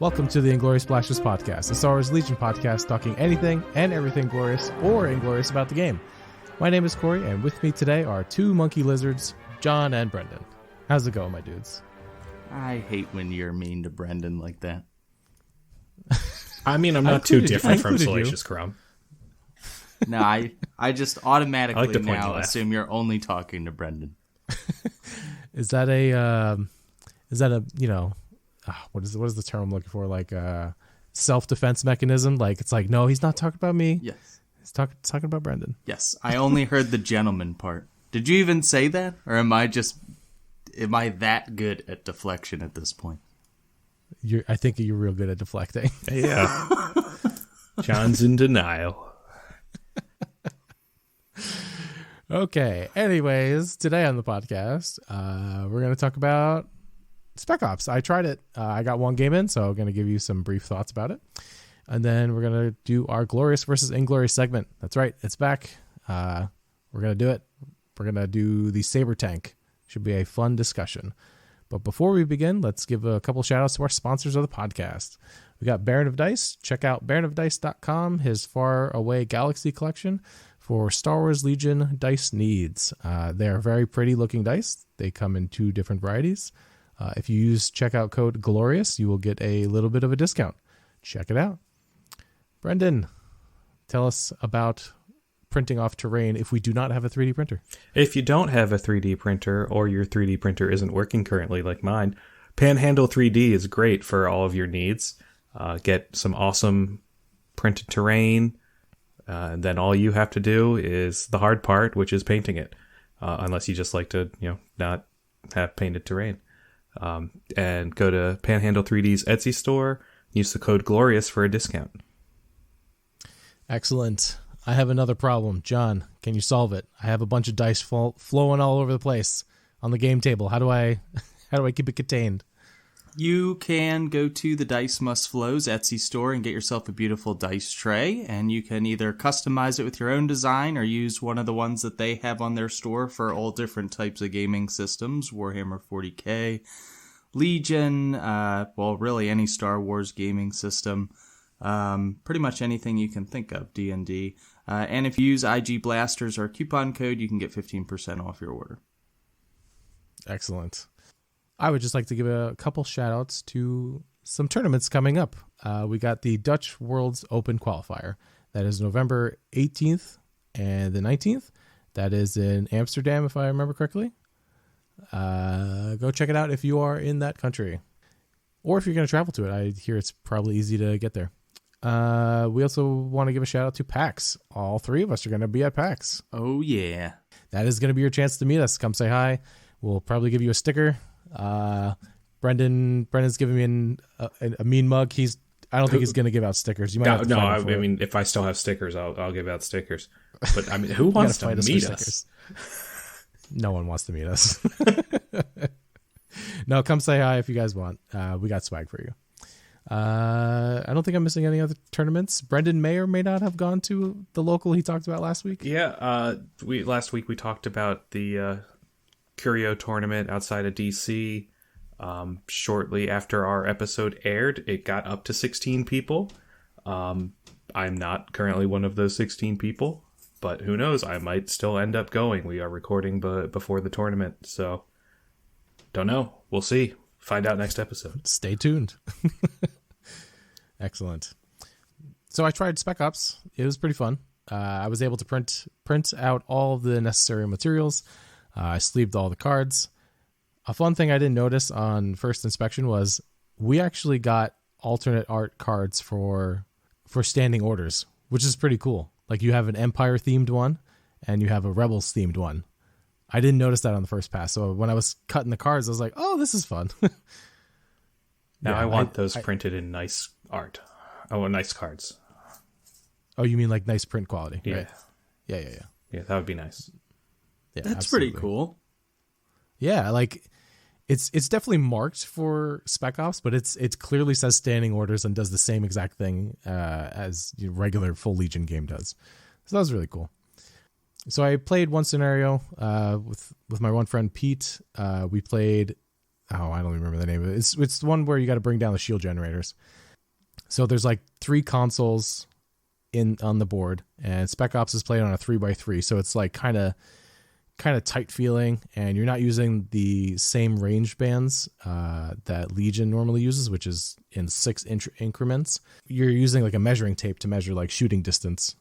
Welcome to the Inglorious Splashes podcast, a Star Wars Legion podcast talking anything and everything glorious or inglorious about the game. My name is Koray, and with me today are two monkey lizards, John and Brendan. How's it going, my dudes? I hate when you're mean to Brendan like that. I mean, I'm not too different from Salacious Crumb. No, I just automatically like now assume you're only talking to Brendan. Is that a you know, what is the term I'm looking for? Like a self-defense mechanism? Like it's like, no, he's not talking about me. Yes. He's talking about Brendan. Yes, I only heard the gentleman part. Did you even say that? Or am I that good at deflection at this point? I think you're real good at deflecting. Yeah. John's in denial. Okay. Anyways, today on the podcast, we're going to talk about Spec Ops. I tried it. I got one game in, so I'm going to give you some brief thoughts about it. And then we're going to do our Glorious versus Inglorious segment. That's right. It's back. We're going to do it. We're going to do the Saber Tank. Should be a fun discussion. But before we begin, let's give a couple shout outs to our sponsors of the podcast. We got Baron of Dice. Check out baronofdice.com, his Far Away Galaxy collection for Star Wars Legion dice needs. They are very pretty looking dice. They come in two different varieties. If you use checkout code Glorious, you will get a little bit of a discount. Check it out. Brendan, tell us about printing off terrain if we do not have a 3D printer. If you don't have a 3D printer or your 3D printer isn't working currently like mine, Panhandle 3D is great for all of your needs. Get some awesome printed terrain, and then all you have to do is the hard part, which is painting it, unless you just like to, not have painted terrain. And go to Panhandle 3D's Etsy store, use the code Glorious for a discount. Excellent. I have another problem. John, can you solve it? I have a bunch of dice flowing all over the place on the game table. How do I keep it contained? You can go to the Dice Must Flow's Etsy store and get yourself a beautiful dice tray, and you can either customize it with your own design or use one of the ones that they have on their store for all different types of gaming systems, Warhammer 40k, Legion, really any Star Wars gaming system, pretty much anything you can think of, D&D. And if you use IG Blasters or coupon code, you can get 15% off your order. Excellent. I would just like to give a couple shout outs to some tournaments coming up. We got the Dutch Worlds Open Qualifier. That is November 18th and the 19th. That is in Amsterdam, if I remember correctly. Go check it out if you are in that country. Or if you're going to travel to it. I hear it's probably easy to get there. We also want to give a shout out to PAX. All three of us are going to be at PAX. Oh, yeah. That is going to be your chance to meet us. Come say hi. We'll probably give you a sticker. Brendan's giving me a mean mug. I don't think he's going to give out stickers. You might have to fight I mean, if I still have stickers, I'll give out stickers. But I mean, who wants to meet us? No one wants to meet us. No, come say hi if you guys want. We got swag for you. I don't think I'm missing any other tournaments. Brendan may or may not have gone to the local he talked about last week. Yeah, last week we talked about the Curio tournament outside of DC. Shortly after our episode aired, it got up to 16 people. I'm not currently one of those 16 people, but who knows? I might still end up going. We are recording before the tournament, so don't know. We'll see. Find out next episode. Stay tuned. Excellent. So I tried Spec Ops. It was pretty fun. I was able to print out all of the necessary materials. I sleeved all the cards. A fun thing I didn't notice on first inspection was we actually got alternate art cards for standing orders, which is pretty cool. Like you have an Empire themed one and you have a Rebels themed one. I didn't notice that on the first pass. So when I was cutting the cards, I was like, oh, this is fun. Now I want those printed in nice art. Oh, nice cards. Oh, you mean like nice print quality? Yeah. Right? Yeah. Yeah, that would be nice. Yeah, that's absolutely. pretty cool. Yeah, like it's definitely marked for Spec Ops, but it clearly says standing orders and does the same exact thing as your regular full Legion game does. So that was really cool. So I played one scenario with my one friend Pete. We played I don't remember the name of it. It's the one where you got to bring down the shield generators. So there's like 3 consoles on the board, and Spec Ops is played on a 3x3, so it's like kind of tight feeling, and you're not using the same range bands that Legion normally uses, which is in 6 increments. You're using like a measuring tape to measure like shooting distance.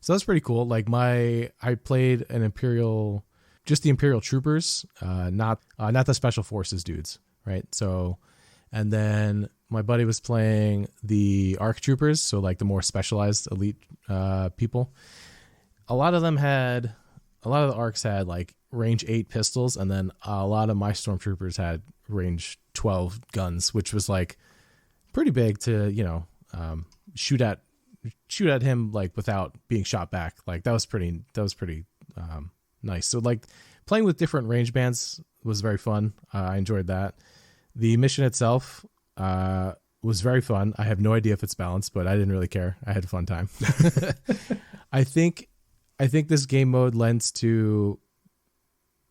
So that's pretty cool. Like I played an Imperial, just the Imperial troopers, not the Special Forces dudes, right? So, and then my buddy was playing the ARC troopers, so like the more specialized elite people. A lot of the ARCs had like range 8 pistols, and then a lot of my stormtroopers had range 12 guns, which was like pretty big to, shoot at him like without being shot back. Like that was pretty nice. So like playing with different range bands was very fun. I enjoyed that. The mission itself was very fun. I have no idea if it's balanced, but I didn't really care. I had a fun time. I think this game mode lends to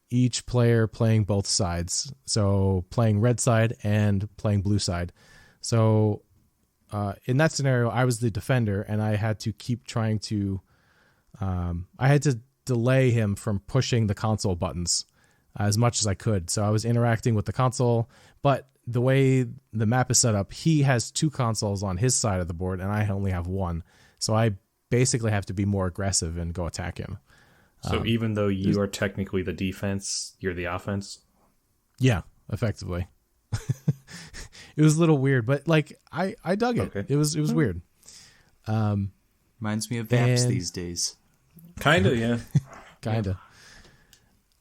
each player playing both sides. So playing red side and playing blue side. So in that scenario, I was the defender, and I had to keep trying to delay him from pushing the console buttons as much as I could. So I was interacting with the console, but the way the map is set up, he has 2 consoles on his side of the board, and I only have 1. So I basically have to be more aggressive and go attack him. So even though you are technically the defense, you're the offense? Yeah, effectively. It was a little weird, but like I dug it. Okay. It was weird. Reminds me of VAPs these days. Kind of, yeah. Kind of.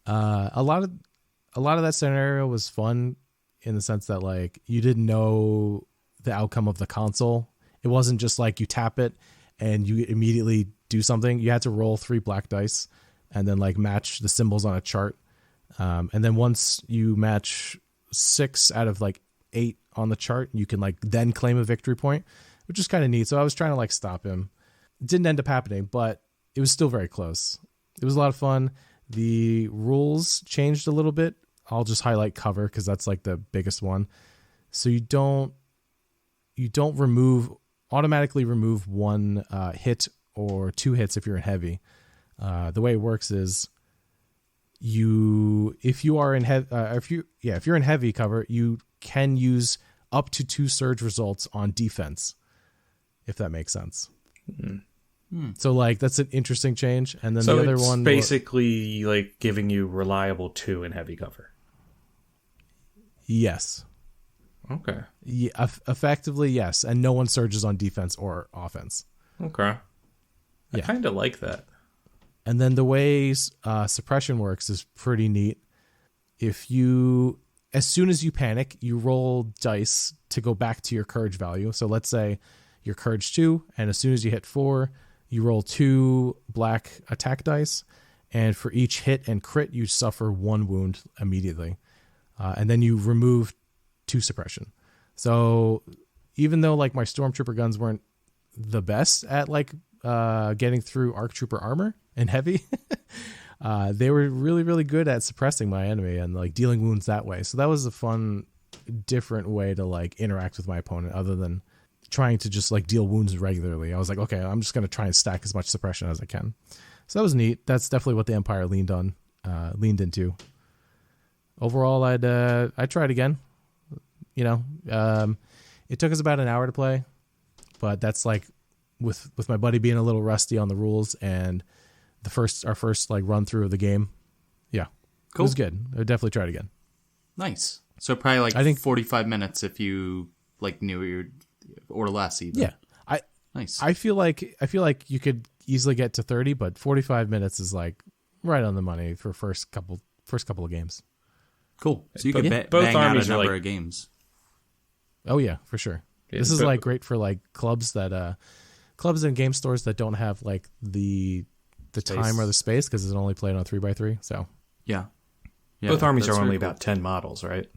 A lot of that scenario was fun in the sense that like you didn't know the outcome of the console. It wasn't just like you tap it and you immediately do something. You had to roll 3 black dice and then like match the symbols on a chart. And then once you match 6 out of like 8 on the chart, you can like then claim a victory point, which is kind of neat. So I was trying to like stop him. It didn't end up happening, but it was still very close. It was a lot of fun. The rules changed a little bit. I'll just highlight cover because that's like the biggest one. So you don't automatically remove 1 hit or 2 hits if you're in heavy. The way it works is if you're in heavy cover, you can use up to 2 surge results on defense, if that makes sense. Mm-hmm. So like that's an interesting change. And then the other one basically like giving you reliable 2 in heavy cover. Yes. Okay. Yeah, effectively yes, and no one surges on defense or offense. Okay. I kind of like that. And then the way suppression works is pretty neat. As soon as you panic, you roll dice to go back to your courage value. So let's say you're courage 2, and as soon as you hit 4, you roll 2 black attack dice, and for each hit and crit, you suffer 1 wound immediately. And then you remove 2 suppression. So even though like my stormtrooper guns weren't the best at like getting through ARC trooper armor and heavy, they were really, really good at suppressing my enemy and like dealing wounds that way. So that was a fun, different way to like interact with my opponent other than trying to just like deal wounds regularly. I was like, okay, I'm just going to try and stack as much suppression as I can. So that was neat. That's definitely what the Empire leaned into. Overall, I'd try it again. It took us about an hour to play, but that's like with my buddy being a little rusty on the rules and our first like run through of the game. Yeah, cool. It was good. I would definitely try it again. Nice. So probably like I think 45 minutes if you like knew you or less even. Yeah. Nice. I feel like you could easily get to 30, but 45 minutes is like right on the money for first couple of games. Cool. So you could bang out a number of games. Oh yeah, for sure. Yeah, this is like great for like clubs and game stores that don't have like the time or the space because it's only played on 3x3. So yeah. Both armies are only about 10 models, right?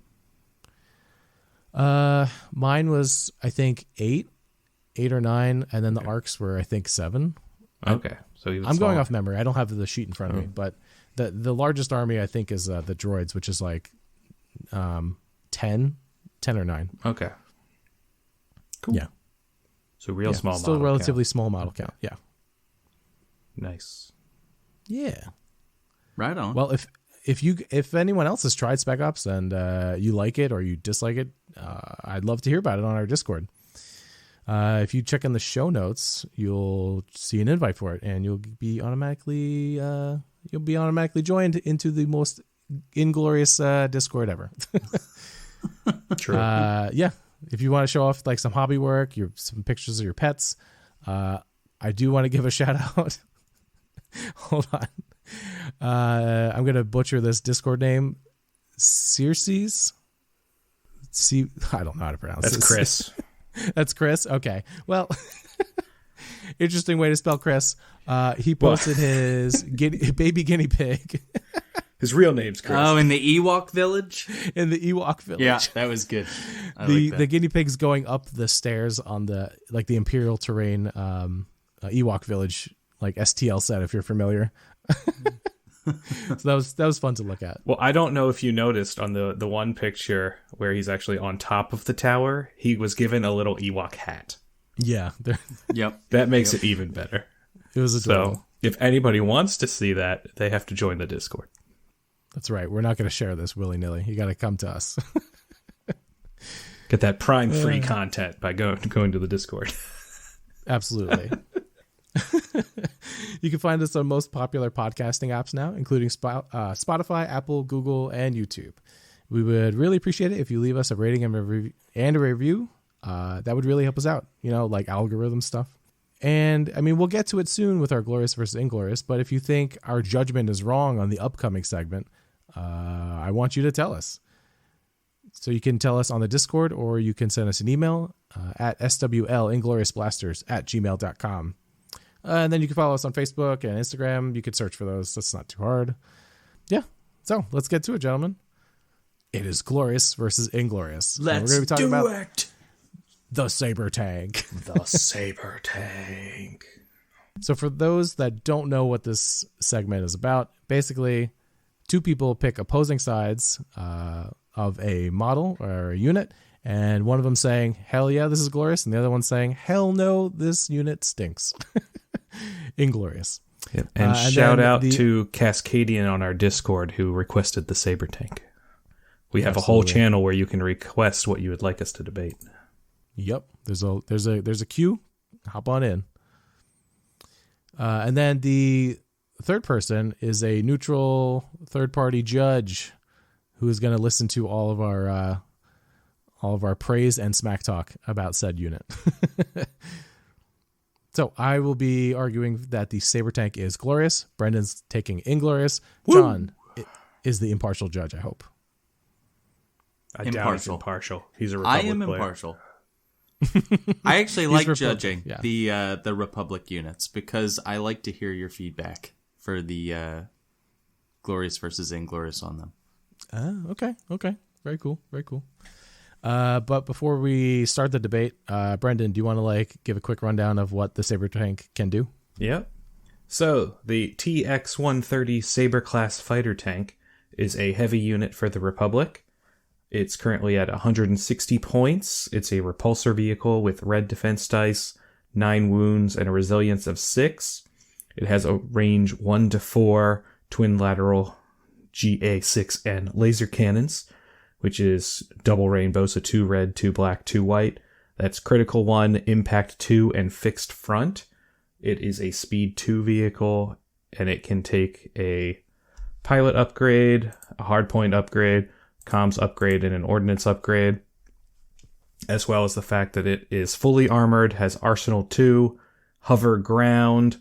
Mine was I think 8 or 9, and then the arcs were I think 7. Okay, so I'm going off memory. I don't have the sheet in front of me, but the largest army I think is the droids, which is like 10 or 9. Okay. Cool. Yeah. So real small still model relatively count. small model count. Yeah. Nice. Yeah. Right on. Well, if anyone else has tried Spec Ops and you like it or you dislike it, I'd love to hear about it on our Discord. If you check in the show notes, you'll see an invite for it, and you'll be automatically joined into the most inglorious Discord ever. True. Yeah. If you want to show off like some hobby work, some pictures of your pets, I do want to give a shout out. Hold on. I'm going to butcher this Discord name. Circes? I don't know how to pronounce it. That's Chris. That's Chris? Okay. Well, interesting way to spell Chris. He posted his baby guinea pig. His real name's Chris. Oh, in the Ewok village? In the Ewok village. Yeah, that was good. The guinea pig's going up the stairs on the Imperial Terrain Ewok village, like STL set, if you're familiar. So that was fun to look at. Well, I don't know if you noticed on the one picture where he's actually on top of the tower, he was given a little Ewok hat. Yeah. Yep. That makes it even better. It was adorable. So if anybody wants to see that, they have to join the Discord. That's right. We're not going to share this willy-nilly. You got to come to us. Get that Prime free content by going to the Discord. Absolutely. You can find us on most popular podcasting apps now, including Spotify, Apple, Google, and YouTube. We would really appreciate it if you leave us a rating and a review. That would really help us out, like algorithm stuff. And I mean, we'll get to it soon with our Glorious versus Inglorious, but if you think our judgment is wrong on the upcoming segment, I want you to tell us. So you can tell us on the Discord, or you can send us an email at swlingloriousblasters@gmail.com. And then you can follow us on Facebook and Instagram. You could search for those. That's not too hard. Yeah. So let's get to it, gentlemen. It is Glorious versus Inglorious. Let's we're gonna be talking about it. the Saber Tank. The Saber Tank. So for those that don't know what this segment is about, basically two people pick opposing sides of a model or a unit, and one of them saying, hell yeah, this is glorious, and the other one saying, hell no, this unit stinks. Inglorious. Yep. And shout out to Cascadian on our Discord who requested the Saber Tank. We have a whole channel where you can request what you would like us to debate. Yep. There's a queue. Hop on in. And then the third person is a neutral third-party judge who is going to listen to all of our praise and smack talk about said unit. So I will be arguing that the Saber Tank is glorious. Brendan's taking Inglorious. Woo! John is the impartial judge, I hope. I doubt he's impartial. He's a I Republic am player. Impartial. I actually like judging yeah. the Republic units because I like to hear your feedback for the Glorious versus Inglorious on them. Okay. Very cool. But before we start the debate, Brendan, do you want to give a quick rundown of what the Saber Tank can do? Yep. So the TX-130 Saber class fighter tank is a heavy unit for the Republic. It's currently at 160 points. It's a repulsor vehicle with red defense dice, 9 wounds, and a resilience of 6. It has a range 1 to 4 twin lateral GA6N laser cannons, which is double rainbow, so 2 red, 2 black, 2 white. That's critical 1, impact 2, and fixed front. It is a speed 2 vehicle, and it can take a pilot upgrade, a hardpoint upgrade, comms upgrade, and an ordnance upgrade, as well as the fact that it is fully armored, has Arsenal 2, hover ground,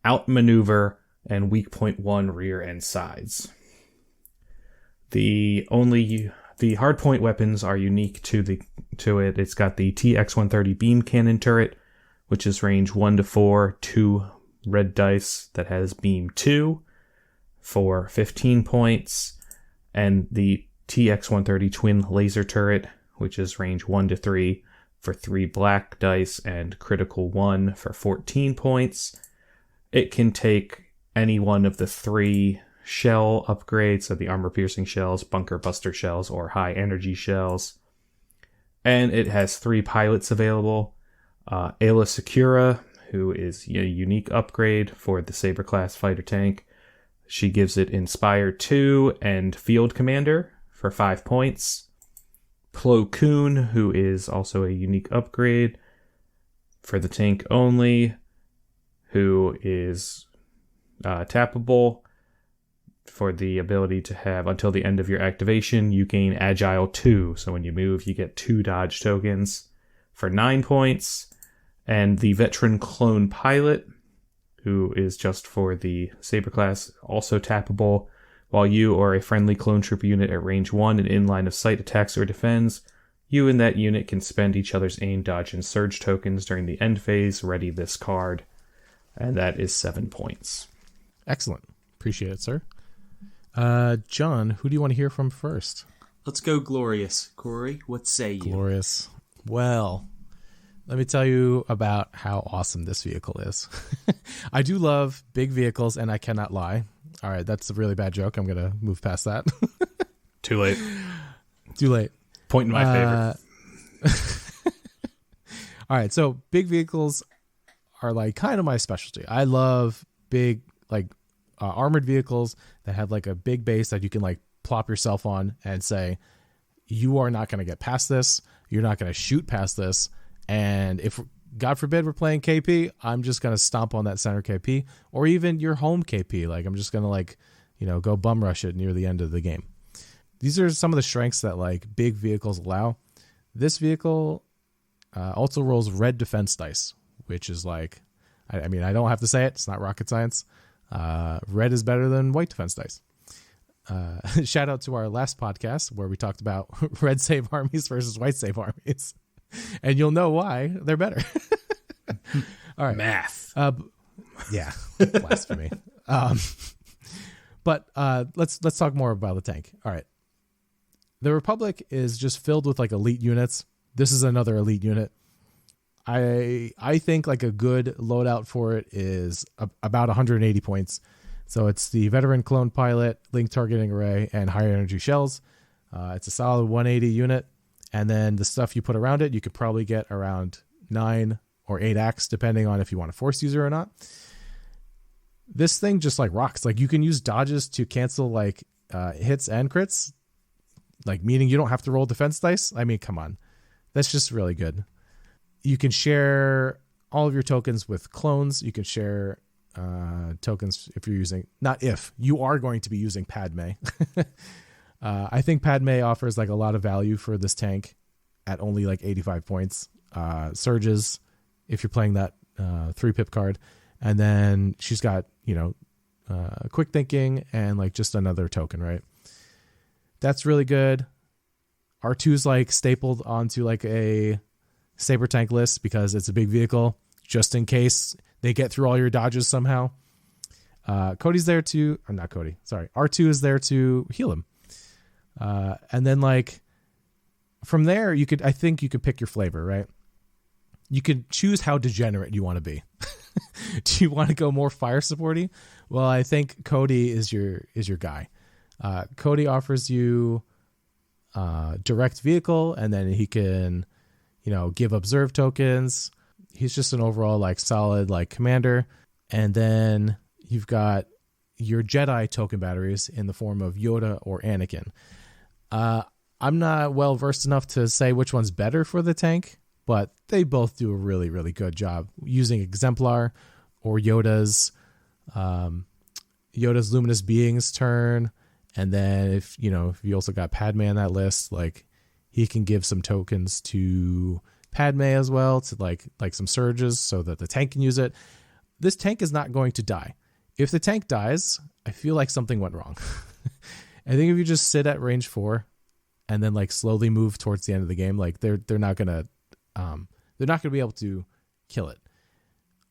outmaneuver, and weak point 1 rear and sides. The hardpoint weapons are unique to it. It's got the TX-130 beam cannon turret, which is range 1 to 4, 2 red dice that has beam 2 for 15 points, and the TX-130 twin laser turret, which is range 1 to 3 for 3 black dice and critical 1 for 14 points. It can take any one of the 3 shell upgrades, so the armor piercing shells, bunker buster shells, or high energy shells. And it has 3 pilots available. Ayla Secura, who is a unique upgrade for the Saber class fighter tank. She gives it Inspire 2 and Field Commander for 5 points. Plo Koon, who is also a unique upgrade for the tank only, who is tappable for the ability to have, until the end of your activation, you gain Agile 2. So when you move, you get 2 dodge tokens for 9 points. And the Veteran Clone Pilot, who is just for the Saber class, also tappable. While you or a friendly clone trooper unit at range 1 and in line of sight attacks or defends, you and that unit can spend each other's aim, dodge, and surge tokens during the end phase. Ready this card. And that is 7 points. Excellent. Appreciate it, sir. John, who do you want to hear from first? Let's go Glorious. Koray, what say you? Glorious. Well, let me tell you about how awesome this vehicle is. I do love big vehicles, and I cannot lie. All right, that's a really bad joke. I'm going to move past that. Too late. Too late. Point in my favor. All right, so big vehicles are like kind of my specialty. I love big, like armored vehicles that have like a big base that you can like plop yourself on and say, you are not going to get past this. You're not going to shoot past this. And if, God forbid, we're playing KP, I'm just going to stomp on that center KP, or even your home KP. Like, I'm just going to like, go bum rush it near the end of the game. These are some of the strengths that like big vehicles allow. This vehicle also rolls red defense dice, which is like, I mean, I don't have to say it. It's not rocket science. Red is better than white defense dice. Shout out to our last podcast where we talked about red save armies versus white save armies. And you'll know why they're better. All right. Math. Yeah. Blasphemy. But let's talk more about the tank. All right. The Republic is just filled with like elite units. This is another elite unit. I think like a good loadout for it is about 180 points. So it's the Veteran Clone Pilot, Link Targeting Array, and Higher Energy Shells. It's a solid 180 unit. And then the stuff you put around it, you could probably get around 9 or 8 acts, depending on if you want a force user or not. This thing just like rocks. Like you can use dodges to cancel like hits and crits, like meaning you don't have to roll defense dice. I mean, come on. That's just really good. You can share all of your tokens with clones. You can share tokens if you're using, not if, you are going to be using Padme. I think Padme offers like a lot of value for this tank at only like 85 points. Surges, if you're playing that 3-pip card. And then she's got, quick thinking and like just another token, right? That's really good. R2's like stapled onto like a Saber Tank list because it's a big vehicle, just in case they get through all your dodges somehow. Cody's there to, or not Cody, sorry. R2 is there to heal him. And then like from there, I think you could pick your flavor, right? You could choose how degenerate you want to be. Do you want to go more fire supporty? Well, I think Cody is your guy. Cody offers you direct vehicle, and then he can, give observe tokens. He's just an overall like solid like commander. And then you've got your Jedi token batteries in the form of Yoda or Anakin. I'm not well versed enough to say which one's better for the tank, but they both do a really, really good job using Exemplar or Yoda's Luminous Beings turn. And then if you also got Padme on that list, like he can give some tokens to Padme as well to like some surges so that the tank can use it. This tank is not going to die. If the tank dies, I feel like something went wrong. I think if you just sit at range 4 and then like slowly move towards the end of the game, like they're not gonna be able to kill it.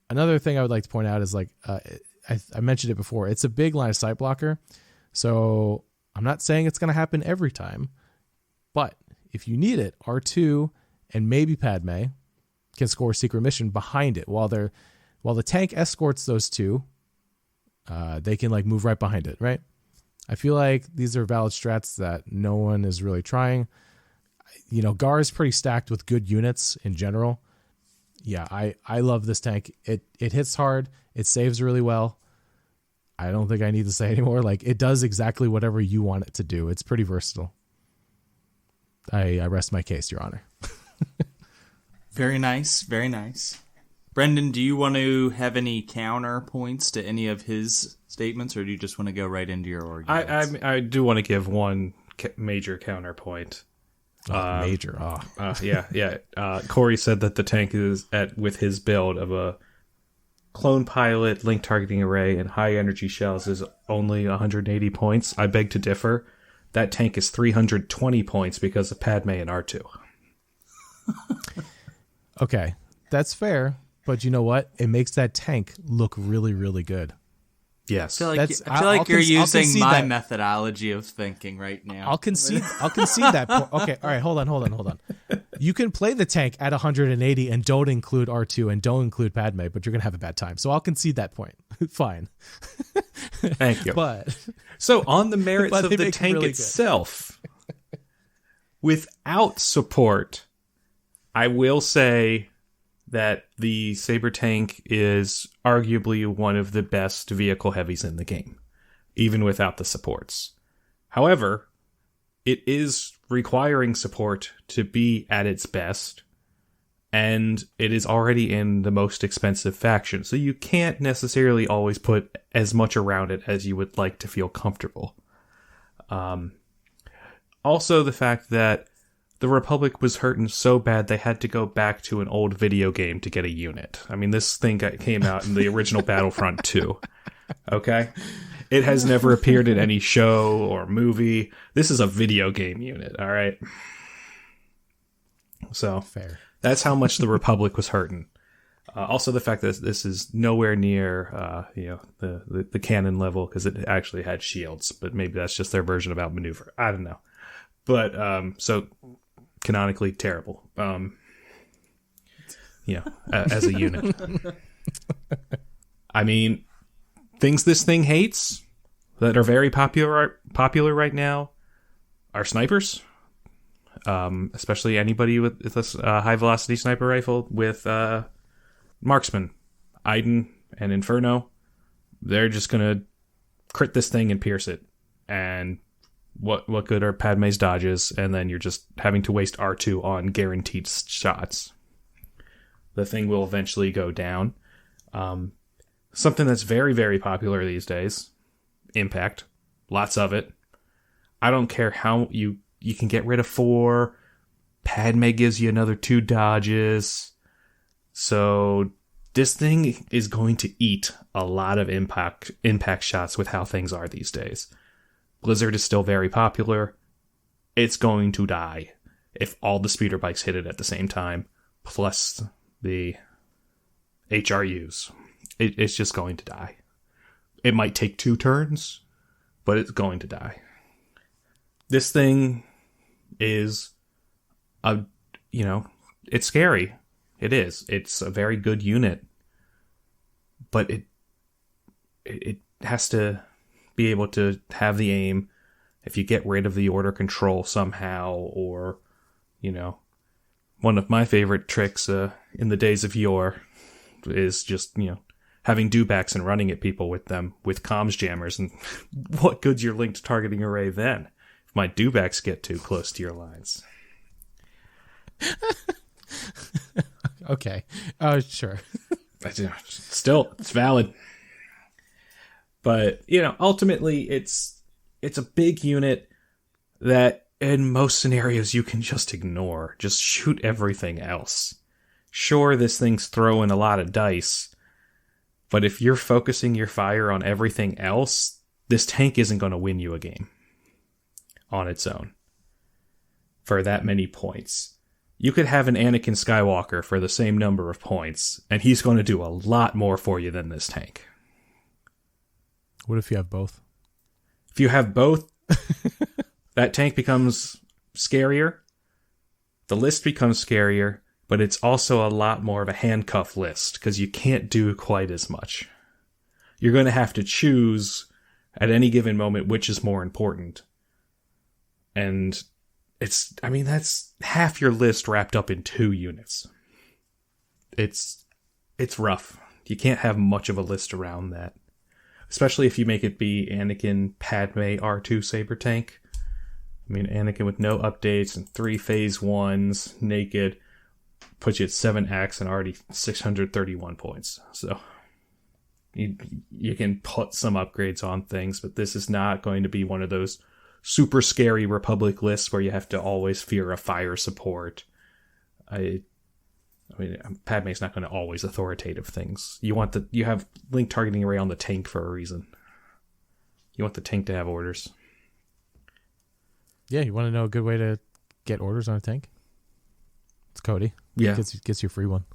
Another thing I would like to point out is like I mentioned it before. It's a big line of sight blocker, so I'm not saying it's gonna happen every time, but if you need it, R2 and maybe Padme can score a secret mission behind it while the tank escorts those two. They can like move right behind it, right? I feel like these are valid strats that no one is really trying. Gar is pretty stacked with good units in general. Yeah, I love this tank. It hits hard. It saves really well. I don't think I need to say anymore. Like, it does exactly whatever you want it to do. It's pretty versatile. I rest my case, Your Honor. Very nice. Very nice. Brendan, do you want to have any counterpoints to any of his statements, or do you just want to go right into your arguments? I do want to give one major counterpoint. Major. Yeah. Koray said that the tank is with his build of a clone pilot, link targeting array, and high energy shells is only 180 points. I beg to differ. That tank is 320 points because of Padme and R2. Okay, that's fair. But you know what? It makes that tank look really, really good. Yes. I feel like you're using my methodology of thinking right now. I'll concede that point. Okay, all right, hold on. You can play the tank at 180 and don't include R2 and don't include Padme, but you're going to have a bad time. So I'll concede that point. Fine. Thank you. But so on the merits of the tank really itself, without support, I will say that the Saber Tank is arguably one of the best vehicle heavies in the game, even without the supports. However, it is requiring support to be at its best, and it is already in the most expensive faction, so you can't necessarily always put as much around it as you would like to feel comfortable. Also, the fact that the Republic was hurting so bad they had to go back to an old video game to get a unit. I mean, this thing came out in the original Battlefront 2. Okay? It has never appeared in any show or movie. This is a video game unit, all right? So, fair. That's how much the Republic was hurting. Also, the fact that this is nowhere near the cannon level, because it actually had shields, but maybe that's just their version of outmaneuver. I don't know. But, so canonically terrible, as a unit. I mean, things this thing hates that are very popular right now are snipers, especially anybody with this high velocity sniper rifle with marksman, Iden and Inferno. They're just gonna crit this thing and pierce it, and what good are Padme's dodges, and then you're just having to waste R2 on guaranteed shots. The thing will eventually go down. Something that's very, very popular these days, impact. Lots of it. I don't care how you can get rid of 4. Padme gives you another 2 dodges. So this thing is going to eat a lot of impact shots with how things are these days. Blizzard is still very popular. It's going to die if all the speeder bikes hit it at the same time, plus the HRUs. It's just going to die. It might take 2 turns, but it's going to die. This thing is it's scary. It is. It's a very good unit, but it has to be able to have the aim. If you get rid of the order control somehow, or one of my favorite tricks in the days of yore is just having dewbacks and running at people with them with comms jammers, and what good's your linked targeting array then if my dewbacks get too close to your lines? Okay, sure. Still, it's valid. But, ultimately, it's a big unit that in most scenarios you can just ignore. Just shoot everything else. Sure, this thing's throwing a lot of dice, but if you're focusing your fire on everything else, this tank isn't going to win you a game on its own for that many points. You could have an Anakin Skywalker for the same number of points, and he's going to do a lot more for you than this tank. What if you have both? If you have both, that tank becomes scarier. The list becomes scarier, but it's also a lot more of a handcuff list because you can't do quite as much. You're going to have to choose at any given moment, which is more important. And that's half your list wrapped up in 2 units. It's rough. You can't have much of a list around that. Especially if you make it be Anakin, Padme, R2 Saber Tank. I mean, Anakin with no updates and 3 phase 1s, naked, puts you at 7 acts and already 631 points. So you can put some upgrades on things, but this is not going to be one of those super scary Republic lists where you have to always fear a fire support. I mean, Padme's not going to always authoritative things. You have link targeting array on the tank for a reason. You want the tank to have orders. Yeah, you want to know a good way to get orders on a tank? It's Cody. Yeah. Gets you a free one.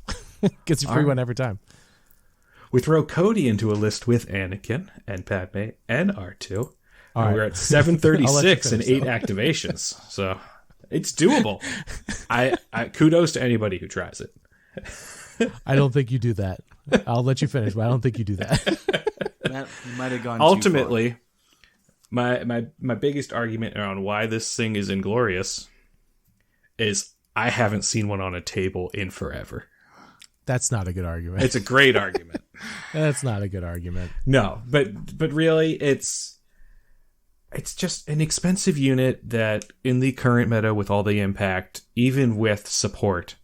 Gets you a free one every time. We throw Cody into a list with Anakin and Padme and R2. All and right. we're at 736 and 8 so. activations. So it's doable. I kudos to anybody who tries it. I don't think you do that. I'll let you finish, but I don't think you do that. You might have gone Ultimately, my biggest argument around why this thing is Inglorious is I haven't seen one on a table in forever. That's not a good argument. It's a great argument. That's not a good argument. No, but really, it's just an expensive unit that in the current meta with all the impact, even with support,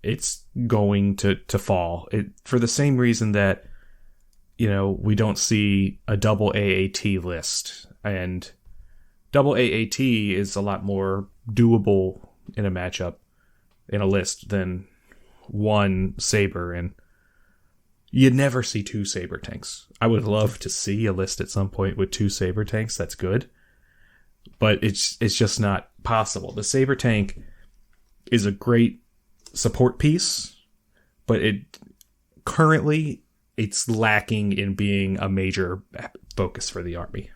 it's going to fall. For the same reason that, we don't see a double AAT list. And double AAT is a lot more doable in a matchup, in a list, than one Saber. And you never see 2 Saber Tanks. I would love to see a list at some point with 2 Saber Tanks. That's good. But it's just not possible. The Saber Tank is a great support piece, but currently it's lacking in being a major focus for the army,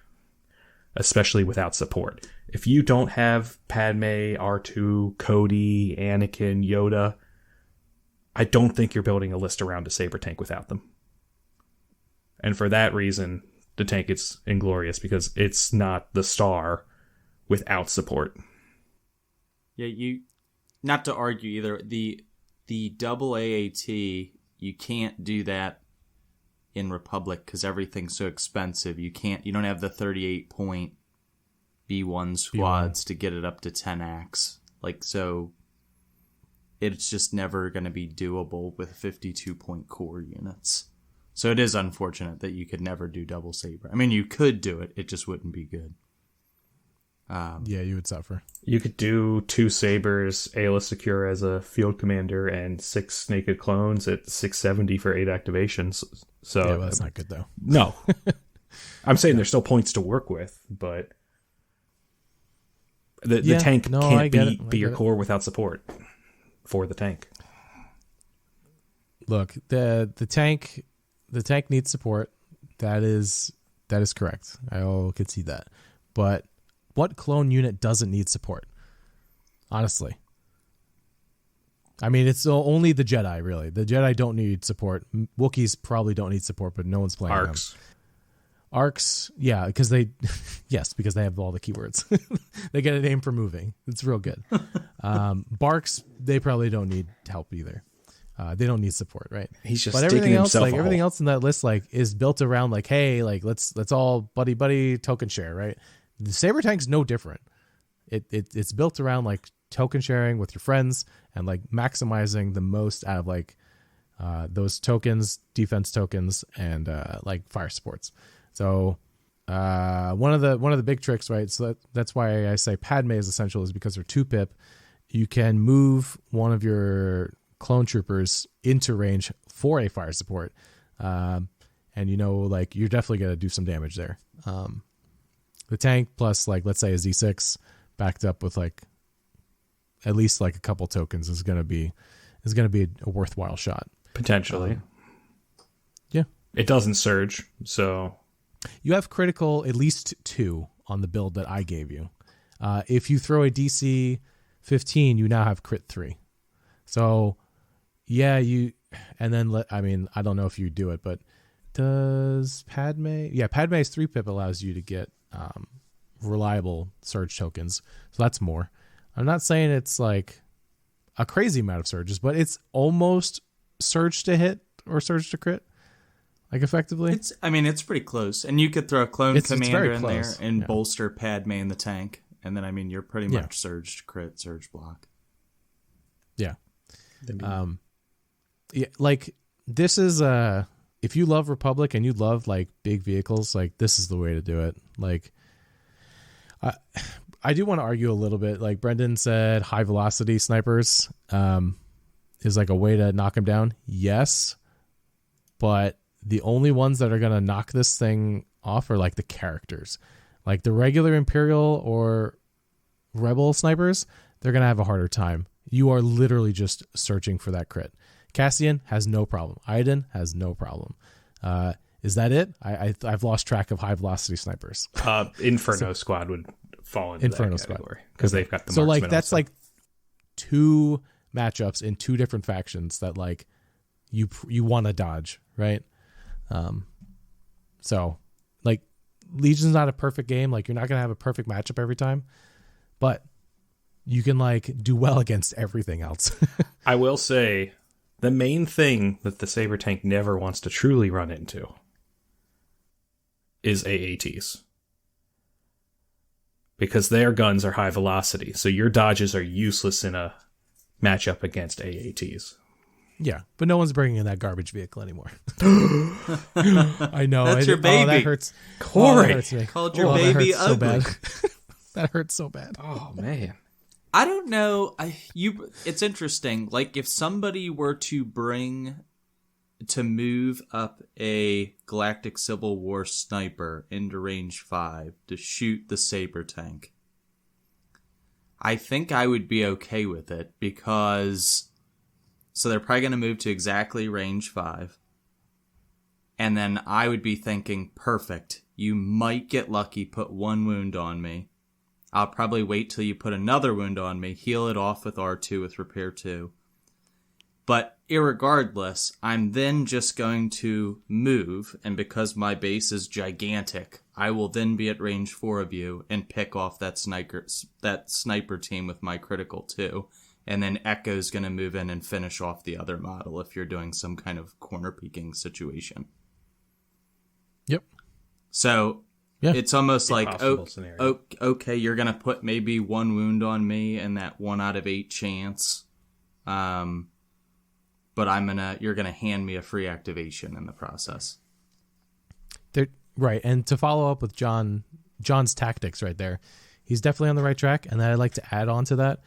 especially without support. If you don't have Padme, R2, Cody, Anakin, Yoda, I don't think you're building a list around a Saber Tank without them. And for that reason, the tank is Inglorious, because it's not the star without support. Yeah, not to argue either. The double AAT, you can't do that in Republic because everything's so expensive. You don't have the 38 point B1 squads to get it up to 10 acts. So it's just never going to be doable with 52 point core units. So it is unfortunate that you could never do double Saber. I mean, you could do it. It just wouldn't be good. Yeah, you would suffer. You could do 2 Sabers, Aayla Secure as a field commander, and 6 naked clones at 670 for 8 activations. So Yeah, well, that's not good, though. No. I'm saying there's still points to work with, but the tank can't be your core without support for the tank. Look, the tank needs support. That is correct. I'll concede that. But what clone unit doesn't need support? Honestly. I mean, it's only the Jedi, really. The Jedi don't need support. Wookiees probably don't need support, but no one's playing Arcs. them. Arcs, yeah, because they have all the keywords. They get a name for moving. It's real good. Barks, they probably don't need help either. They don't need support, right? He's just everything else, himself everything else in that list, is built around hey, let's all buddy token share, right? The Saber Tank's no different. It's built around token sharing with your friends and maximizing the most out of those tokens, defense tokens, and fire supports. So one of the big tricks, right? So that's why I say Padme is essential, is because they're 2-pip. You can move one of your clone troopers into range for a fire support, and you're definitely gonna do some damage there. The tank plus let's say a Z6 backed up with at least a couple tokens is gonna be a worthwhile shot Potentially. Yeah. It doesn't surge, so You have critical at least 2 on the build that I gave you. If you throw a DC 15, you now have crit 3. So yeah, I don't know if you do it, but Does Padme? Yeah, Padme's 3-pip allows you to get reliable surge tokens, so that's more. I'm not saying it's like a crazy amount of surges, but it's almost surge to hit or surge to crit, like effectively. It's pretty close, and you could throw a clone commander in there and bolster Padme in the tank, and then you're pretty much surge to crit, surge block. Yeah. Yeah, like this is if you love Republic and you love like big vehicles, like this is the way to do it. Like I do want to argue a little bit. Like Brendan said, high velocity snipers is like a way to knock them down. Yes, but the only ones that are going to knock this thing off are like the characters. Like the regular Imperial or Rebel snipers, they're going to have a harder time. You are literally just searching for that crit. Cassian has no problem. Iden has no problem. Is that it? I've lost track of high velocity snipers. Inferno Squad would fall into Inferno that category because they've got the so marksman like that's also. like 2 matchups in 2 different factions that like you want to dodge, right? So like Legion's not a perfect game. Like you're not gonna have a perfect matchup every time, but you can like do well against everything else. I will say the main thing that the Saber Tank never wants to truly run into is AATs. Because their guns are high velocity, so your dodges are useless in a matchup against AATs. Yeah, but no one's bringing in that garbage vehicle anymore. I know. That's your baby. Oh, that hurts. Koray. Oh, that hurts me. Called your baby that hurts ugly. So bad. That hurts so bad. Oh, man. I don't know. It's interesting. Like if somebody were to move up a Galactic Civil War sniper into range 5 to shoot the Saber Tank, I think I would be okay with it because so they're probably going to move to exactly range 5. And then I would be thinking, perfect. You might get lucky, put 1 wound on me. I'll probably wait till you put another wound on me, heal it off with R2 with Repair 2. But irregardless, I'm then just going to move, and because my base is gigantic, I will then be at range 4 of you and pick off that sniper team with my critical 2. And then Echo's going to move in and finish off the other model if you're doing some kind of corner peeking situation. Yep. So yeah. It's almost like, scenario. Okay, you're going to put maybe 1 wound on me and that 1 out of 8 chance. But you're going to hand me a free activation in the process. Right. And to follow up with John's tactics right there, he's definitely on the right track. And then I'd like to add on to that.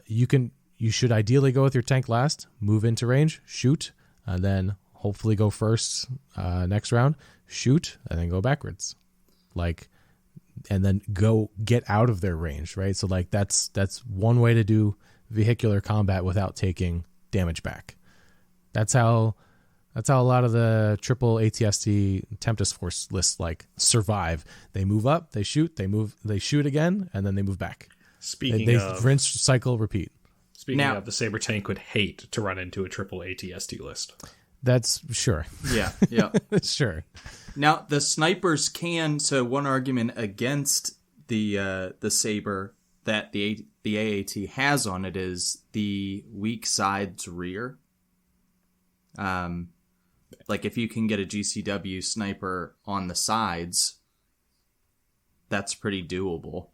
You should ideally go with your tank last, move into range, shoot, and then hopefully go first next round, shoot, and then go backwards. Like, and then go get out of their range, right? So like that's one way to do vehicular combat without taking damage back. That's how a lot of the triple ATST Tempest Force lists like survive. They move up, they shoot, they shoot again, and then they move back. They rinse, cycle, repeat. Speaking of, the Saber Tank would hate to run into a triple ATST list. That's sure. Yeah. Sure. Now the snipers can. So one argument against the Saber that the AAT has on it is the weak side's rear. Like if you can get a GCW sniper on the sides, that's pretty doable.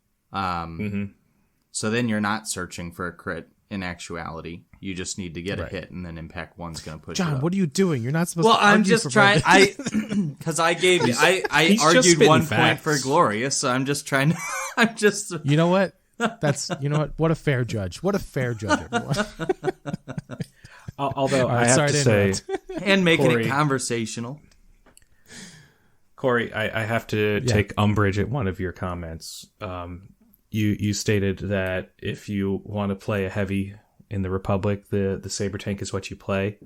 So then you're not searching for a crit in actuality. You just need to get a hit, and then Impact 1's going to push you John, up. what are you doing? You're not supposed to Well, I'm argue just for trying. Brendan. Because I gave you, I He's just argued spitting 1 point facts. for Inglorious, so I'm just trying to. I'm just. You know what? What a fair judge. What a fair judge, everyone. Although All right, I have sorry to to say, interrupt. And making Koray. it conversational. Koray, I have to take umbrage at one of your comments. You stated that if you want to play a heavy in the Republic, the Saber Tank is what you play.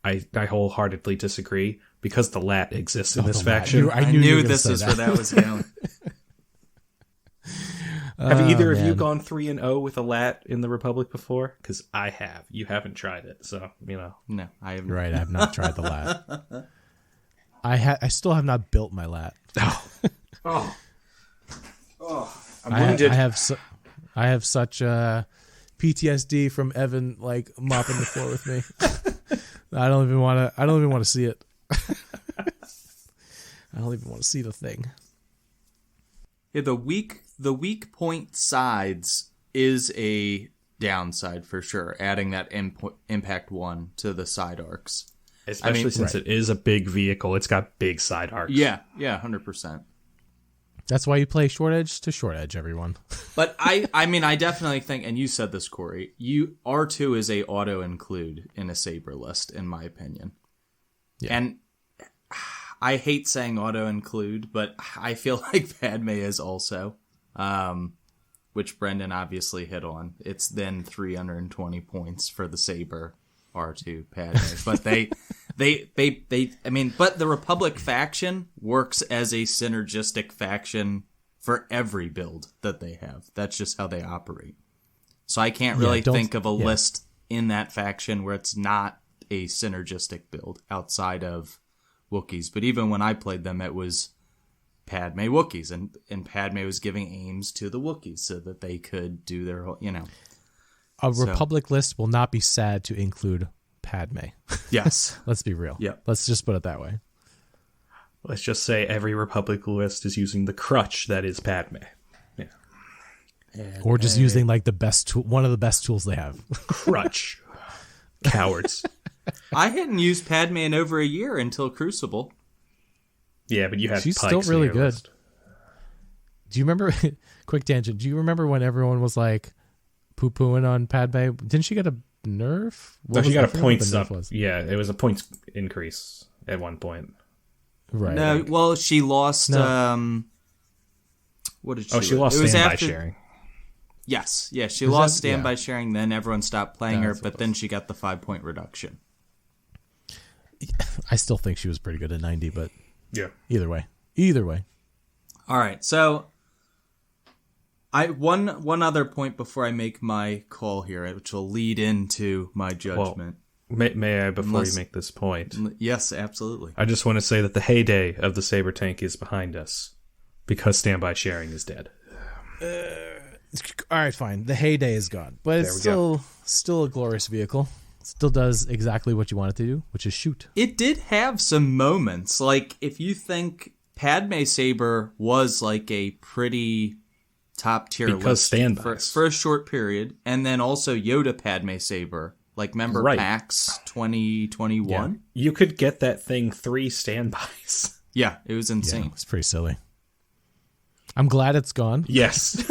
I wholeheartedly disagree because the LAT exists in this faction. I knew you were gonna this say is where that was going. Have either of you man. gone 3-0 with a LAT in the Republic before? Because I have. You haven't tried it, so No, I haven't. Right, I have not tried the lat. I still have not built my lat. Oh. I'm wounded. I have such PTSD from Evan like mopping the floor with me. I don't even want to see it. I don't even want to see the thing. Yeah, the weak point sides is a downside for sure. Adding that impact 1 to the side arcs, especially since it is a big vehicle, it's got big side arcs. Yeah, 100%. That's why you play short edge to short edge, everyone. But I mean, I definitely think, and you said this, Koray, R2 is a auto include in a Saber list, in my opinion. Yeah. And I hate saying auto include, but I feel like Padme is also, which Brendan obviously hit on. It's then 320 points for the Saber R2 Padme, but but the Republic faction works as a synergistic faction for every build that they have. That's just how they operate. So I can't really think of a list in that faction where it's not a synergistic build outside of Wookiees. But even when I played them, it was Padme Wookiees, and Padme was giving aims to the Wookiees so that they could do their whole, A Republic list will not be sad to include Padme. Yes. Let's be real. Yeah. Let's just put it that way. Let's just say every Republic list is using the crutch that is Padme. Yeah. Or just using like the best tool, one of the best tools they have. Crutch. Cowards. I hadn't used Padme in over a year until Crucible. Yeah, but you had She's Pikes still really in your good. list. Do you remember, quick tangent, do you remember when everyone was like poo-pooing on Padme? Didn't she get a nerf? No, she got a points up. Yeah, it was a points increase at one point. Right. No, well, she lost. No. What did she? She lost standby sharing. Yes, she lost standby sharing. Then everyone stopped playing her, but then she got the 5-point reduction. I still think she was pretty good at 90, but yeah. Either way. All right, so one other point before I make my call here, which will lead into my judgment. Well, may I, before you make this point? Yes, absolutely. I just want to say that the heyday of the Saber Tank is behind us because standby sharing is dead. All right, fine. The heyday is gone, but it's still a glorious vehicle. Still does exactly what you want it to do, which is shoot. It did have some moments. Like, if you think Padme Saber was like a pretty top tier list for a short period, and then also Yoda Padme Saber. Like, remember PAX 2021? Yeah. You could get that thing 3 standbys. Yeah, it was insane. Yeah, it's pretty silly. I'm glad it's gone. Yes.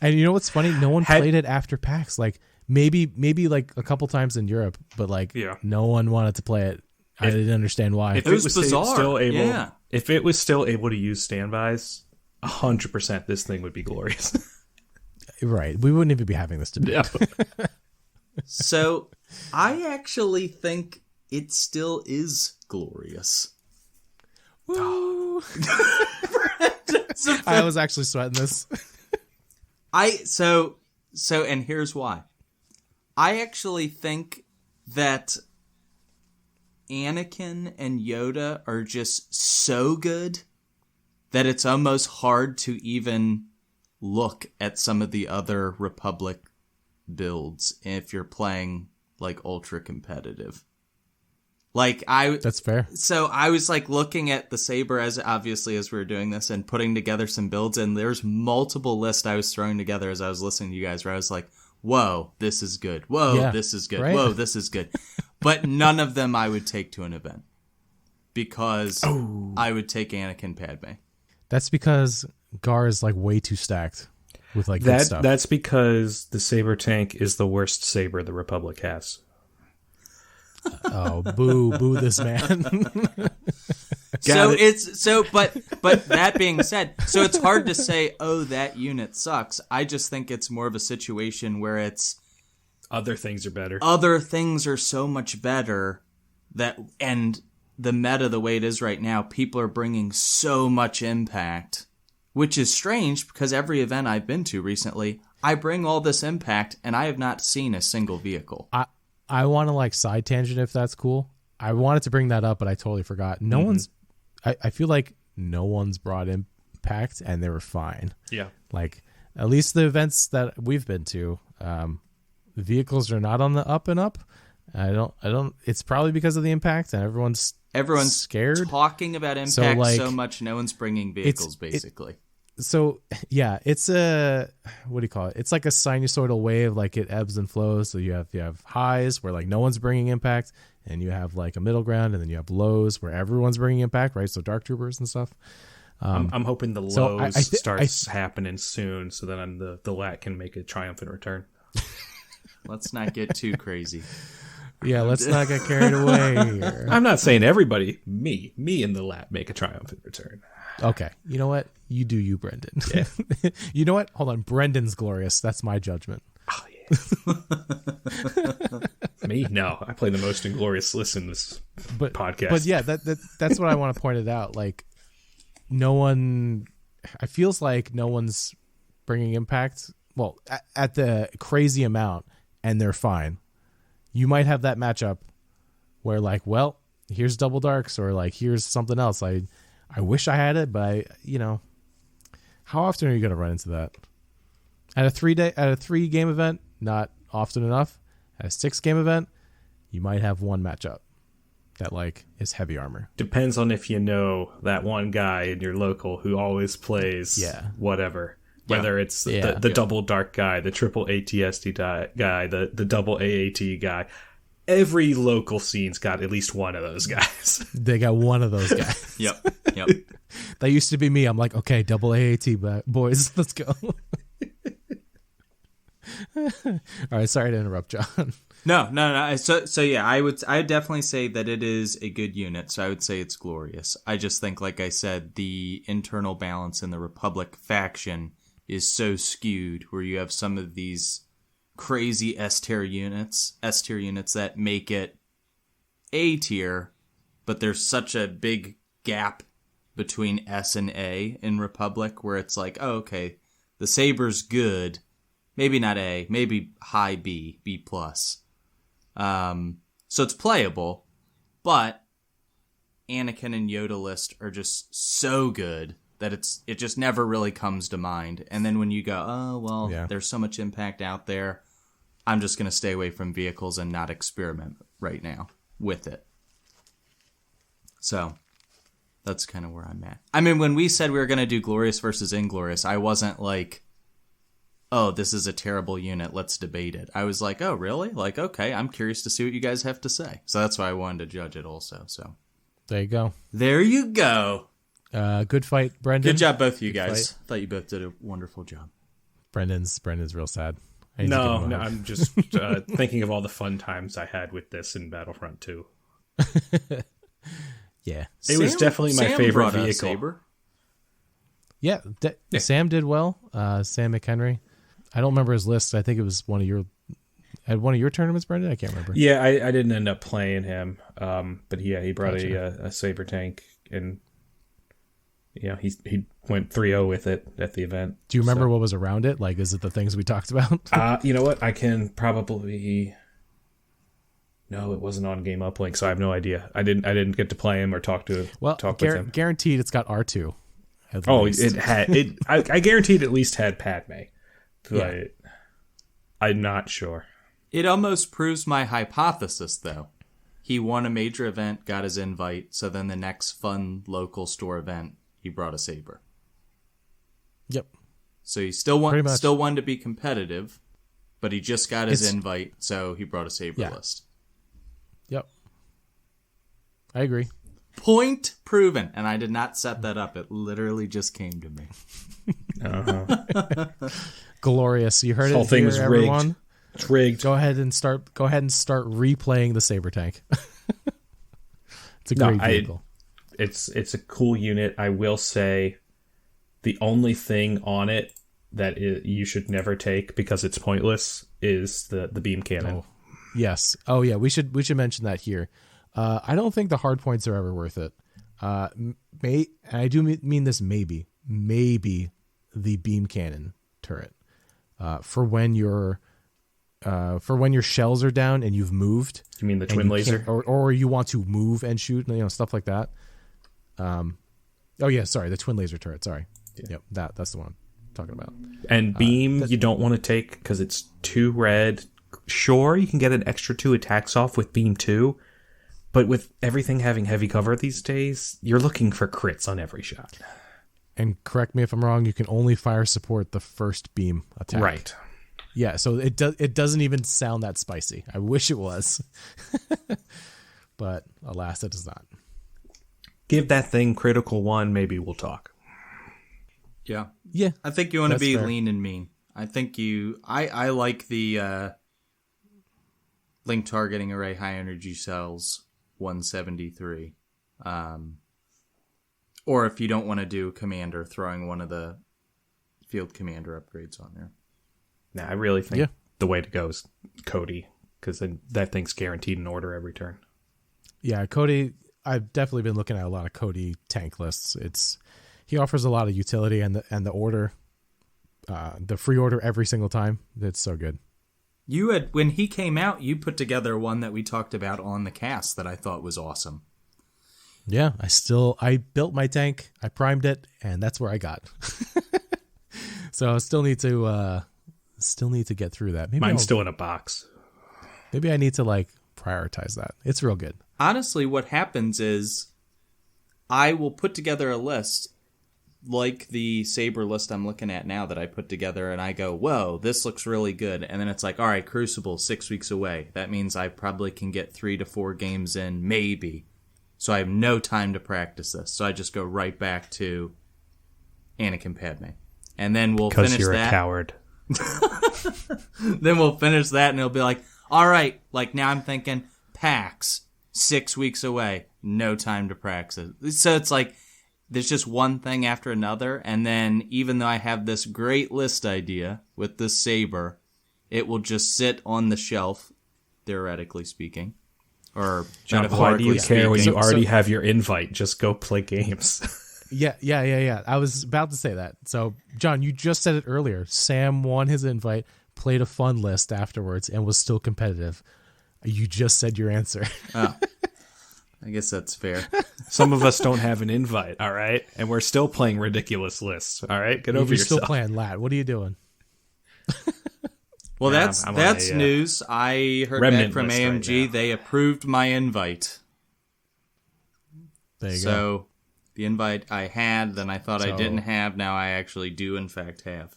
And you know what's funny? No one played it after PAX. Like, maybe like a couple times in Europe, but like no one wanted to play it. I didn't understand why. If it was bizarre. If it was still able to use standbys, 100% this thing would be glorious. Right. We wouldn't even be having this debate. Yeah. So, I actually think it still is glorious. Woo. I was actually sweating this. And here's why. I actually think that Anakin and Yoda are just so good that it's almost hard to even look at some of the other Republic builds if you're playing like ultra competitive. That's fair. So I was like looking at the Saber as we were doing this and putting together some builds, and there's multiple lists I was throwing together as I was listening to you guys where I was like, whoa, this is good. Whoa, this is good. Right? Whoa, this is good. But none of them I would take to an event because I would take Anakin Padme. That's because Gar is like way too stacked with like good stuff. That's because the Saber Tank is the worst saber the Republic has. Oh, boo this man. But that being said, so it's hard to say, oh, that unit sucks. I just think it's more of a situation where it's other things are better. Other things are so much better and the meta the way it is right now, people are bringing so much impact, which is strange because every event I've been to recently, I bring all this impact and I have not seen a single vehicle. I want to like side tangent if that's cool. I wanted to bring that up, but I totally forgot. No one's I feel like no one's brought impact and they were fine. Yeah. Like at least the events that we've been to, the vehicles are not on the up and up. I don't. It's probably because of the impact and everyone's scared. Talking about impact so much, no one's bringing vehicles. Basically. So yeah, it's what do you call it? It's like a sinusoidal wave, like it ebbs and flows. So you have highs where like no one's bringing impact, and you have like a middle ground, and then you have lows where everyone's bringing impact, right? So dark troopers and stuff. I'm hoping the lows starts happening soon, so that the LAT can make a triumphant return. Let's not get too crazy. Yeah, let's not get carried away here. I'm not saying everybody. Me and the LAT make a triumphant return. Okay. You know what? You do you, Brendan. Yeah. You know what? Hold on. Brendan's glorious. That's my judgment. Oh, yeah. Me? No. I play the most Inglorious list in this podcast. But yeah, that's what I want to point it out. Like, no one... It feels like no one's bringing impact, well, at the crazy amount, and they're fine. You might have that matchup where, like, well, here's double darks, or, like, here's something else. I wish I had it, but how often are you going to run into that? At a 3-game event, not often enough. At a 6-game event, you might have one matchup that like is heavy armor. Depends on if you know that one guy in your local who always plays whatever. Whether it's the double dark guy, the triple ATST guy, the double AAT guy. Every local scene's got at least one of those guys. They got one of those guys. Yep. That used to be me. I'm like, okay, double AAT boys, let's go. All right, sorry to interrupt, John. No. So yeah, I'd definitely say that it is a good unit. So I would say it's glorious. I just think, like I said, the internal balance in the Republic faction is so skewed, where you have some of these crazy S tier units that make it A tier, but there's such a big gap between S and A in Republic, where it's like, oh, okay, the Saber's good, maybe not A, maybe high B plus. So it's playable, but Anakin and Yoda list are just so good that it just never really comes to mind. And then when you go, oh, well, there's so much impact out there, I'm just going to stay away from vehicles and not experiment right now with it. So that's kind of where I'm at. I mean, when we said we were going to do Glorious versus Inglorious, I wasn't like, oh, this is a terrible unit, let's debate it. I was like, oh, really? Like, okay, I'm curious to see what you guys have to say. So that's why I wanted to judge it also. So there you go. There you go. Good fight, Brendan. Good job, both of you guys. Thought you both did a wonderful job. Brendan's real sad. No, I'm just thinking of all the fun times I had with this in Battlefront 2. Yeah. It was definitely my favorite vehicle. Saber. Yeah, Sam did well. Sam McHenry. I don't remember his list. I think it was one of your tournaments, Brendan. I can't remember. Yeah, I didn't end up playing him. But yeah, he brought a Saber Tank, and he went 3-0 with it at the event. Do you remember what was around it? Like, is it the things we talked about? You know what? I can probably. No, it wasn't on game uplink, so I have no idea. I didn't get to play him or talk with him. Guaranteed, it's got R2. Oh, it had it. I guaranteed at least had Padme, but I'm not sure. It almost proves my hypothesis, though. He won a major event, got his invite, so then the next fun local store event, he brought a Saber. Yep. So he still wanted to be competitive, but he just got his invite, so he brought a Saber list. Yep. I agree. Point proven. And I did not set that up. It literally just came to me. Glorious. You heard this whole thing was everyone? Rigged. It's rigged. Go ahead and start replaying the Saber Tank. It's a great vehicle. It's a cool unit. I will say the only thing on it that you should never take because it's pointless is the beam cannon. Oh, yes. Oh yeah, we should mention that here. I don't think the hard points are ever worth it. And I do mean this maybe the beam cannon turret for when your shells are down and you've moved. You mean the twin laser, or you want to move and shoot, stuff like that. Oh yeah, sorry, the twin laser turret. Sorry. Yeah. Yep, that's the one I'm talking about. And beam you don't want to take because it's 2 red. Sure, you can get an extra 2 attacks off with beam 2, but with everything having heavy cover these days, you're looking for crits on every shot. And correct me if I'm wrong, you can only fire support the first beam attack. Right. Yeah, so it doesn't even sound that spicy. I wish it was. But alas, it does not. Give that thing critical 1, maybe we'll talk. Yeah. Yeah. I think you want to be fair. lean and mean. I think I like the link targeting array high energy cells 173. Or if you don't want to do commander, throwing one of the field commander upgrades on there. Nah, I really think the way to go is Cody, because then that thing's guaranteed an order every turn. Yeah, Cody, I've definitely been looking at a lot of Cody tank lists. He offers a lot of utility and the order, the free order every single time. It's so good. When he came out, you put together one that we talked about on the cast that I thought was awesome. Yeah, I built my tank, I primed it, and that's where I got. So I still need to get through that. Maybe Mine's still in a box. Maybe I need to prioritize that. It's real good. Honestly, what happens is I will put together a list like the Saber list I'm looking at now that I put together, and I go, whoa, this looks really good. And then it's like, all right, Crucible, 6 weeks away. That means I probably can get 3 to 4 games in, maybe. So I have no time to practice this. So I just go right back to Anakin Padme. And then we'll finish that. Because you're a coward. Then we'll finish that, and it'll be like, all right, now I'm thinking PAX, 6 weeks away, no time to practice. So it's like, there's just one thing after another, and then even though I have this great list idea with this Saber, it will just sit on the shelf, theoretically speaking. Or John, why do you care when you already have your invite? Just go play games. Yeah. I was about to say that. So, John, you just said it earlier. Sam won his invite, played a fun list afterwards, and was still competitive. You just said your answer. Oh, I guess that's fair. Some of us don't have an invite, all right? And we're still playing ridiculous lists, all right? Get over You're yourself. still playing Lat. What are you doing? Well, that's news. I heard back from AMG. Right, they approved my invite. There you go. So the invite I had, then I thought I didn't have. Now I actually do, in fact, have.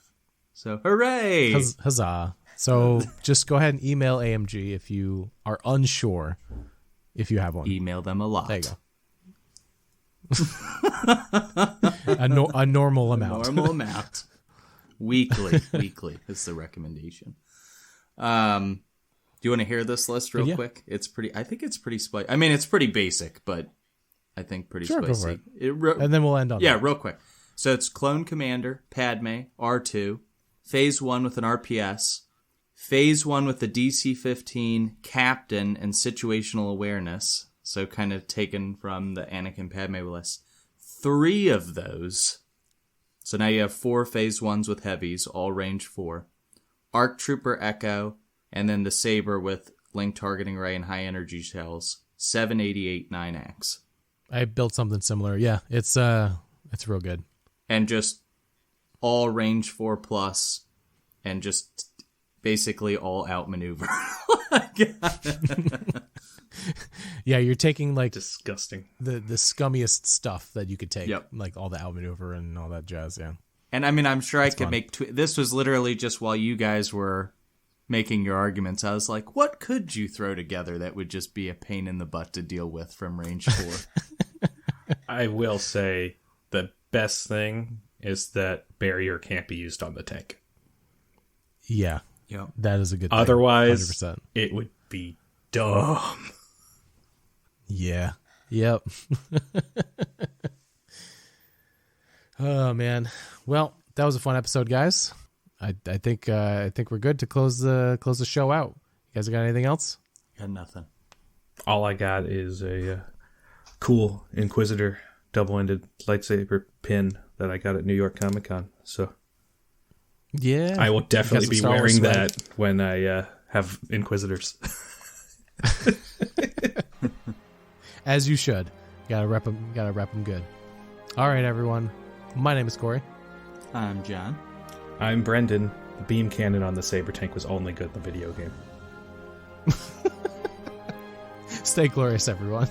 So hooray! Huzzah. So just go ahead and email AMG if you are unsure if you have one. Email them a lot. There you go. A normal amount. Normal amount. Weekly is the recommendation. Do you want to hear this list real quick? I think it's pretty spicy. I mean, it's pretty basic, but I think pretty spicy. Go for it. And then we'll end on that. Real quick. So it's Clone Commander, Padme, R2, Phase 1 with an RPS, Phase 1 with the DC-15, Captain, and Situational Awareness. So kind of taken from the Anakin Padme list. 3 of those. So now you have 4 Phase 1s with heavies, all range 4. Arc Trooper Echo, and then the Saber with Link Targeting Array and High Energy Shells. 788 9X. I built something similar. Yeah, it's real good. And just all range 4 plus, and just basically all outmaneuver. Yeah, you're taking disgusting the scummiest stuff that you could take, yep. Like all the outmaneuver and all that jazz. Yeah, and I mean, I'm sure I could make. This was literally just while you guys were making your arguments. I was like, what could you throw together that would just be a pain in the butt to deal with from range 4? I will say the best thing is that barrier can't be used on the tank. Yeah, that is a good thing. Otherwise, 100%. It would be dumb. Yeah. Yep. Oh man. Well, that was a fun episode, guys. I think we're good to close the show out. You guys got anything else? Got nothing. All I got is a cool Inquisitor double-ended lightsaber pin that I got at New York Comic Con. So yeah, I will definitely be wearing that when I have Inquisitors. As you should. Gotta rep them good. All right, everyone. My name is Koray. I'm John. I'm Brendan. The beam cannon on the Saber Tank was only good in the video game. Stay glorious, everyone.